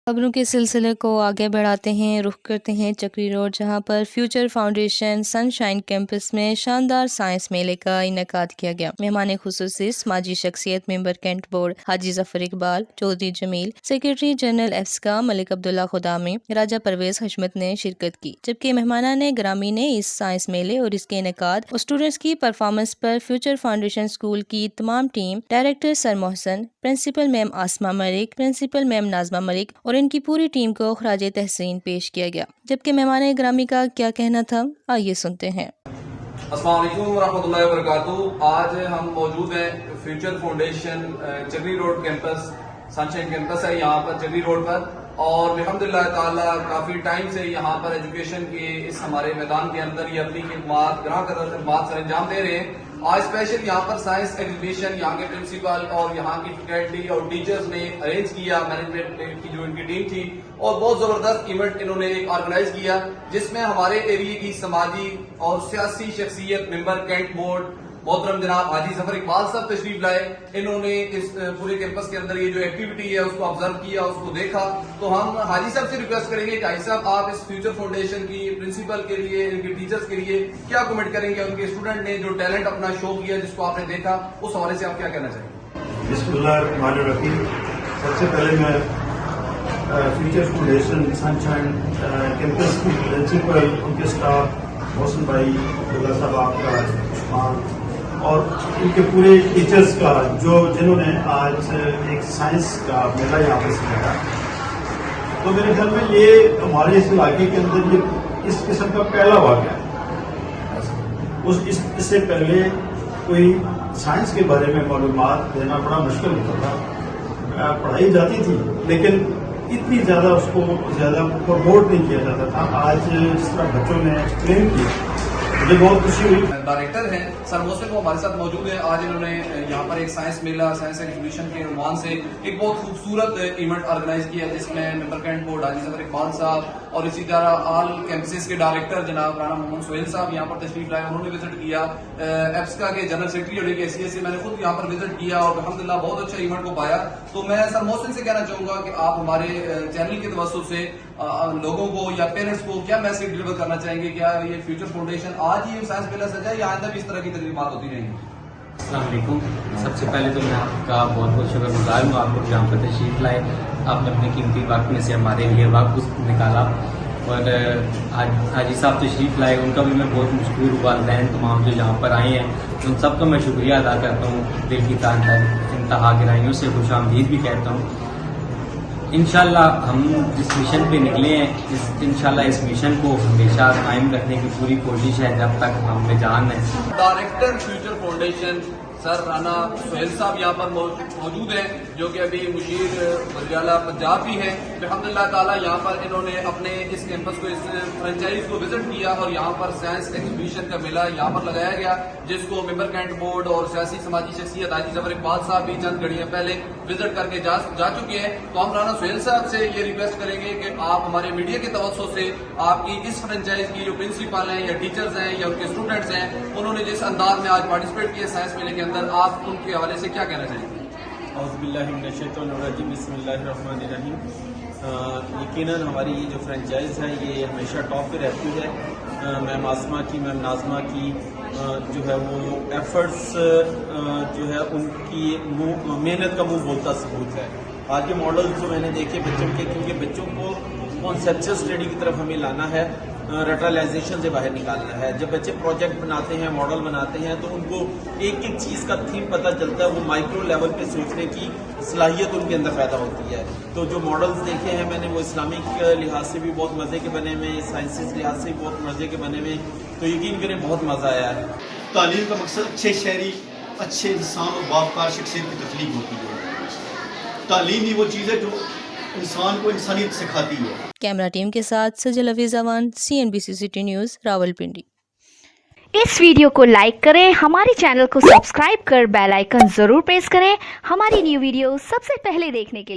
خبروں کے سلسلے کو آگے بڑھاتے ہیں، رخ کرتے ہیں چکری روڈ، جہاں پر فیوچر فاؤنڈیشن سن شائن کیمپس میں شاندار سائنس میلے کا انعقاد کیا گیا۔ مہمان خصوصی سماجی شخصیت ممبر کینٹ بورڈ حاجی ظفر اقبال، چودھری جمیل، سیکریٹری جنرل ایفسکا ملک عبداللہ خدامی، راجہ پرویز حشمت نے شرکت کی، جبکہ مہمانان گرامی نے اس سائنس میلے اور اس کے انعقاد اور اسٹوڈنٹس کی پرفارمنس پر فیوچر فاؤنڈیشن اسکول کی تمام ٹیم، ڈائریکٹر سر محسن، پرنسپل میم آسمہ ملک، پرنسپل میم ناظمہ ملک اور ان کی پوری ٹیم کو خراج تحسین پیش کیا گیا۔ جبکہ مہمان گرامی کا کیا کہنا تھا، آئیے سنتے ہیں۔ السلام علیکم ورحمۃ اللہ وبرکاتہ۔ آج ہم موجود ہیں فیوچر فاؤنڈیشن چکری روڈ کیمپس، سن شائن کیمپس ہے یہاں پر چکری روڈ پر، اور الحمدللہ تعالیٰ کافی ٹائم سے یہاں پر ایجوکیشن کے اس ہمارے میدان کے اندر یہ اپنی خدمات گراں قدر خدمات سر انجام دے رہے ہیں۔ آج اسپیشل یہاں پر سائنس ایگزیبیشن یہاں کے پرنسپل اور یہاں کی فیکلٹی اور ٹیچرز نے ارینج کیا، مینجمنٹ کی جو ان کی ٹیم تھی، اور بہت زبردست ایونٹ انہوں نے آرگنائز کیا، جس میں ہمارے ایریے کی سماجی اور سیاسی شخصیت ممبر کینٹ بورڈ محترم جناب حاجی ظفر اقبال صاحب تشریف لائے۔ انہوں نے اس پورے کیمپس کے اندر یہ جو ایکٹیویٹی ہے اس کو آبزرو کیا، اس کو دیکھا۔ تو ہم حاجی صاحب سے ریکویسٹ کریں گے کہ حاجی صاحب آپ اس فیوچر فاؤنڈیشن کی پرنسپل کے لیے، ان کے ٹیچرز کے لیے کیا کمنٹ کریں گے؟ ان کے اسٹوڈنٹ نے جو ٹیلنٹ اپنا شو کیا، جس کو آپ نے دیکھا، اس حوالے سے آپ کیا کہنا چاہیں گے؟ بسم اللہ الرحمن الرحیم۔ سب سے پہلے میں فیوچر فاؤنڈیشن سن شائن کیمپس کی پرنسپل، ان کے اسٹاف محسن بھائی، عبداللہ صاحب آپ کا اور ان کے پورے ٹیچرز کا جنہوں نے آج ایک سائنس کا میلہ یہاں پہ سکھایا، تو میرے خیال میں یہ ہمارے اس علاقے کے اندر یہ اس قسم کا پہلا واقعہ ہے۔ اس سے پہلے کوئی سائنس کے بارے میں معلومات دینا بڑا مشکل ہوتا تھا، پڑھائی جاتی تھی لیکن اتنی زیادہ اس کو زیادہ پروموٹ نہیں کیا جاتا تھا۔ آج جس طرح بچوں نے ایکسپلین کیا، مجھے بہت خوشی ہوئی۔ ڈائریکٹر ہیں سر محسن وہ ہمارے ساتھ موجود ہیں۔ آج انہوں نے یہاں پر ایک سائنس میلہ، سائنس ایگزیبیشن کے عنوان سے ایک بہت خوبصورت ایونٹ آرگنائز کیا، جس میں ممبر کینٹ بورڈ حاجی ظفر اقبال صاحب اور اسی طرح آل کیمپسز کے ڈائریکٹر جناب رانا محمد سہیل صاحب یہاں پر تشریف لائے، انہوں نے وزٹ کیا۔ ایفسکا کے جنرل سیکرٹری اور ایک حیثیت سے میں نے خود یہاں پر وزٹ کیا اور الحمدللہ بہت اچھا ایونٹ کو پایا۔ تو میں سر محسن سے کہنا چاہوں گا کہ آپ ہمارے چینل کے توسط سے لوگوں کو یا پیرنٹس کو کیا میسج ڈلیور کرنا چاہیں گے؟ کیا یہ فیوچر فاؤنڈیشن آج ہی سائنس میلہ سجا ہے یا آئندہ بھی اس طرح کی تقریبات ہوتی رہیں گی؟ السلام علیکم۔ سب سے پہلے تو میں آپ کا بہت بہت شکر گزار ہوں، آپ لوگ یہاں پر تشریف لائے، آپ نے اپنے قیمتی وقت میں سے ہمارے لیے وقت نکالا، اور حاجی صاحب تشریف لائے، ان کا بھی میں بہت مشکور ہوں۔ والدین تمام جو یہاں پر آئے ہیں ان سب کا میں شکریہ ادا کرتا ہوں، دل کی انتہا گہرائیوں سے خوش آمدید بھی کہتا ہوں۔ انشاءاللہ ہم جس مشن پہ نکلے ہیں، انشاءاللہ اس مشن کو ہمیشہ قائم رکھنے کی پوری کوشش ہے جب تک ہم میں جان ہے۔ ڈائریکٹر فیوچر فاؤنڈیشن سر رانا سہیل صاحب یہاں پر موجود ہیں، جو کہ ابھی مشیر وزیر اعلیٰ پنجاب بھی ہیں۔ الحمدللہ تعالیٰ یہاں پر انہوں نے اپنے اس کیمپس کو، اس فرنچائز کو وزٹ کیا، اور یہاں پر سائنس ایگزیبیشن کا میلہ یہاں پر لگایا گیا، جس کو ممبر کینٹ بورڈ اور سیاسی سماجی شخصیت حاجی ظفر اقبال صاحب بھی چند گھڑیاں پہلے وزٹ کر کے جا چکے ہیں۔ تو ہم رانا سہیل صاحب سے یہ ریکویسٹ کریں گے کہ آپ ہمارے میڈیا کے توسط سے آپ کی اس فرنچائز کی جو پرنسپل ہیں یا ٹیچرز ہیں یا ان کے اسٹوڈنٹس ہیں، انہوں نے جس انداز میں آج پارٹیسپیٹ کیا سائنس میلے کے اندر، آپ ان کے حوالے سے کیا کہنا چاہیں گے؟ اعوذ باللہ من الشیطان الرجیم، بسم اللہ الرحمن الرحیم۔ یقیناً ہماری یہ جو فرنچائز ہے یہ ہمیشہ ٹاپ پہ رہتی ہے۔ میم آسمہ کی، میم ناظمہ کی جو ہے وہ ایفرٹس جو ہے ان کی محنت کا منہ بولتا ثبوت ہے۔ آج کے ماڈلز جو میں نے دیکھے بچوں کے، کیونکہ بچوں کو کانسیپچل اسٹڈی کی طرف ہمیں لانا ہے، رٹرلائزیشن سے باہر نکالنا ہے۔ جب بچے پروجیکٹ بناتے ہیں، ماڈل بناتے ہیں، تو ان کو ایک ایک چیز کا تھیم پتہ چلتا ہے، وہ مائکرو لیول پہ سوچنے کی صلاحیت ان کے اندر پیدا ہوتی ہے۔ تو جو ماڈلز دیکھے ہیں میں نے، وہ اسلامک لحاظ سے بھی بہت مزے کے بنے ہوئے، سائنسز لحاظ سے بھی بہت مزے کے بنے ہوئے، تو یقین کریں بہت مزہ آیا ہے۔ تعلیم کا مقصد اچھے شہری، اچھے انسان اور باوقار شخصیت کی تخلیق ہوتی ہے۔ تعلیم ہی وہ چیز ہے جو انسان کو انسانیت سکھاتی ہے۔ کیمرہ ٹیم کے ساتھ Sajal Hafeez Awan, CNBC city news, Rawalpindi. اس ویڈیو کو لائک کریں، ہمارے چینل کو سبسکرائب کر بیل آئیکن ضرور پریس کریں ہماری نیو ویڈیو سب سے پہلے دیکھنے کے لیے۔